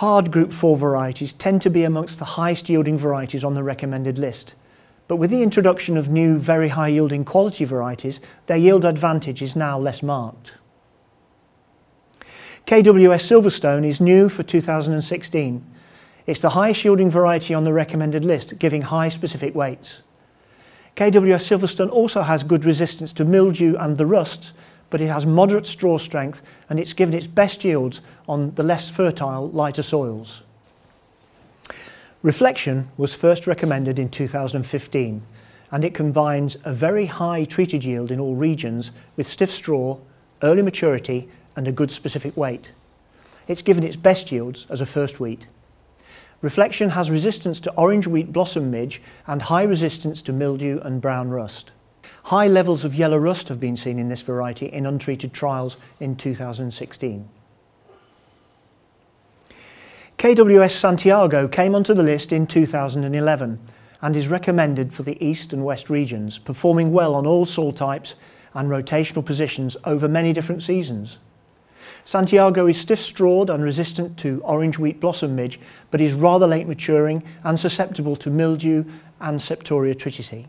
Hard Group 4 varieties tend to be amongst the highest yielding varieties on the recommended list, but with the introduction of new very high yielding quality varieties, their yield advantage is now less marked. KWS Silverstone is new for 2016. It's the highest yielding variety on the recommended list, giving high specific weights. KWS Silverstone also has good resistance to mildew and the rusts, but it has moderate straw strength and it's given its best yields on the less fertile, lighter soils. Reflection was first recommended in 2015 and it combines a very high treated yield in all regions with stiff straw, early maturity and a good specific weight. It's given its best yields as a first wheat. Reflection has resistance to orange wheat blossom midge and high resistance to mildew and brown rust. High levels of yellow rust have been seen in this variety in untreated trials in 2016. KWS Santiago came onto the list in 2011 and is recommended for the east and west regions, performing well on all soil types and rotational positions over many different seasons. Santiago is stiff-strawed and resistant to orange wheat blossom midge, but is rather late maturing and susceptible to mildew and Septoria triticea.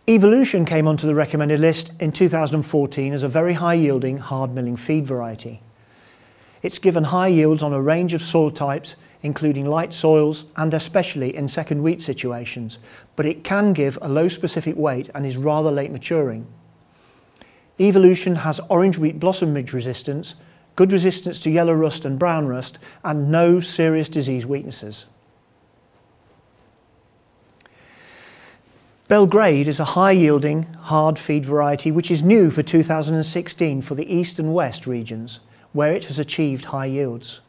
Evolution came onto the recommended list in 2014 as a very high-yielding, hard-milling feed variety. It's given high yields on a range of soil types, including light soils and especially in second wheat situations, but it can give a low specific weight and is rather late maturing. Evolution has orange wheat blossom midge resistance, good resistance to yellow rust and brown rust, and no serious disease weaknesses. Belgrade is a high-yielding, hard feed variety which is new for 2016 for the east and west regions, where it has achieved high yields.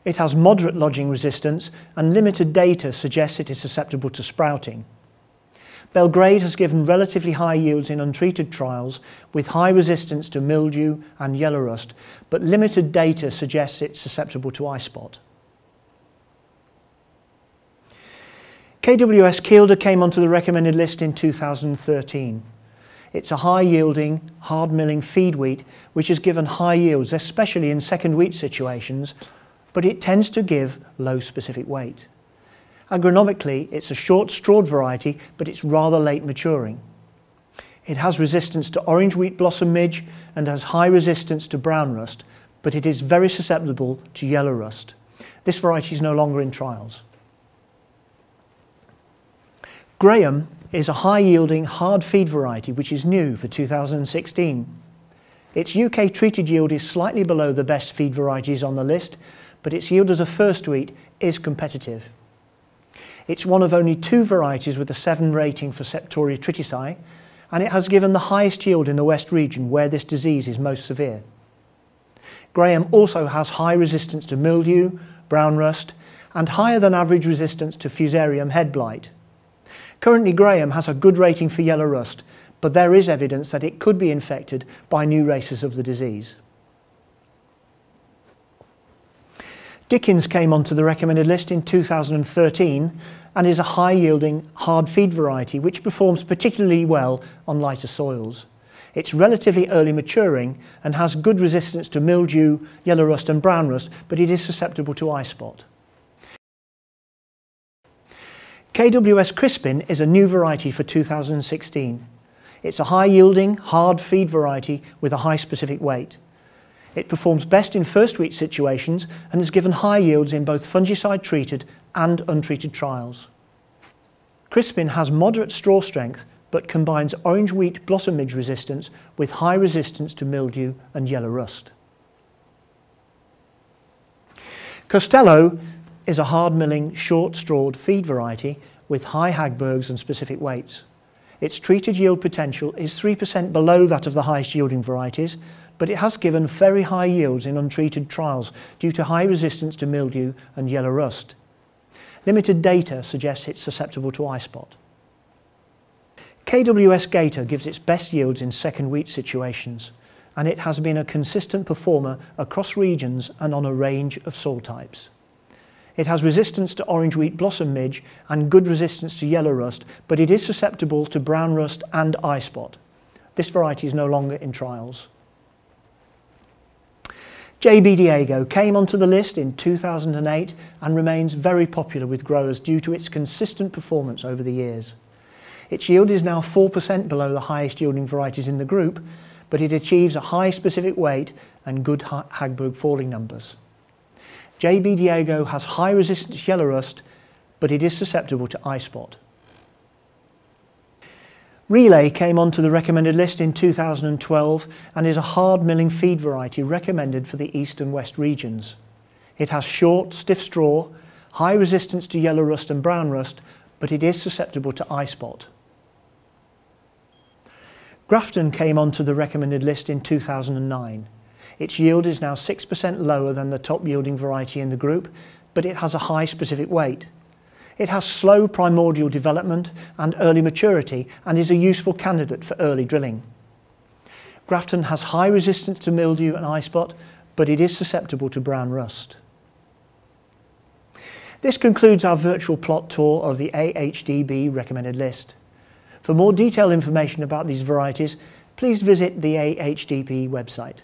It has moderate lodging resistance and limited data suggests it is susceptible to sprouting. Belgrade has given relatively high yields in untreated trials with high resistance to mildew and yellow rust, but limited data suggests it's susceptible to eye spot. KWS Kilda came onto the recommended list in 2013. It's a high-yielding, hard-milling feed wheat which has given high yields, especially in second wheat situations, but it tends to give low specific weight. Agronomically, it's a short-strawed variety, but it's rather late maturing. It has resistance to orange wheat blossom midge and has high resistance to brown rust, but it is very susceptible to yellow rust. This variety is no longer in trials. Graham is a high-yielding, hard feed variety which is new for 2016. Its UK treated yield is slightly below the best feed varieties on the list, but its yield as a first wheat is competitive. It's one of only 2 varieties with a 7 rating for Septoria triticea, and it has given the highest yield in the West region where this disease is most severe. Graham also has high resistance to mildew, brown rust, and higher than average resistance to Fusarium head blight. Currently, Graham has a good rating for yellow rust, but there is evidence that it could be infected by new races of the disease. Dickens came onto the recommended list in 2013 and is a high-yielding, hard feed variety which performs particularly well on lighter soils. It's relatively early maturing and has good resistance to mildew, yellow rust and brown rust, but it is susceptible to eye spot. KWS Crispin is a new variety for 2016. It's a high-yielding, hard feed variety with a high specific weight. It performs best in first wheat situations and has given high yields in both fungicide-treated and untreated trials. Crispin has moderate straw strength but combines orange wheat blossom midge resistance with high resistance to mildew and yellow rust. Costello is a hard-milling, short-strawed feed variety with high Hagbergs and specific weights. Its treated yield potential is 3% below that of the highest yielding varieties, but it has given very high yields in untreated trials due to high resistance to mildew and yellow rust. Limited data suggests it's susceptible to eye spot. KWS Gator gives its best yields in second wheat situations, and it has been a consistent performer across regions and on a range of soil types. It has resistance to orange wheat blossom midge and good resistance to yellow rust, but it is susceptible to brown rust and eye spot. This variety is no longer in trials. JB Diego came onto the list in 2008 and remains very popular with growers due to its consistent performance over the years. Its yield is now 4% below the highest yielding varieties in the group, but it achieves a high specific weight and good Hagberg falling numbers. JB Diego has high resistance to yellow rust, but it is susceptible to eye spot. Relay came onto the recommended list in 2012 and is a hard milling feed variety recommended for the east and west regions. It has short, stiff straw, high resistance to yellow rust and brown rust, but it is susceptible to eye spot. Grafton came onto the recommended list in 2009. Its yield is now 6% lower than the top yielding variety in the group, but it has a high specific weight. It has slow primordial development and early maturity and is a useful candidate for early drilling. Grafton has high resistance to mildew and eye spot, but it is susceptible to brown rust. This concludes our virtual plot tour of the AHDB recommended list. For more detailed information about these varieties, please visit the AHDB website.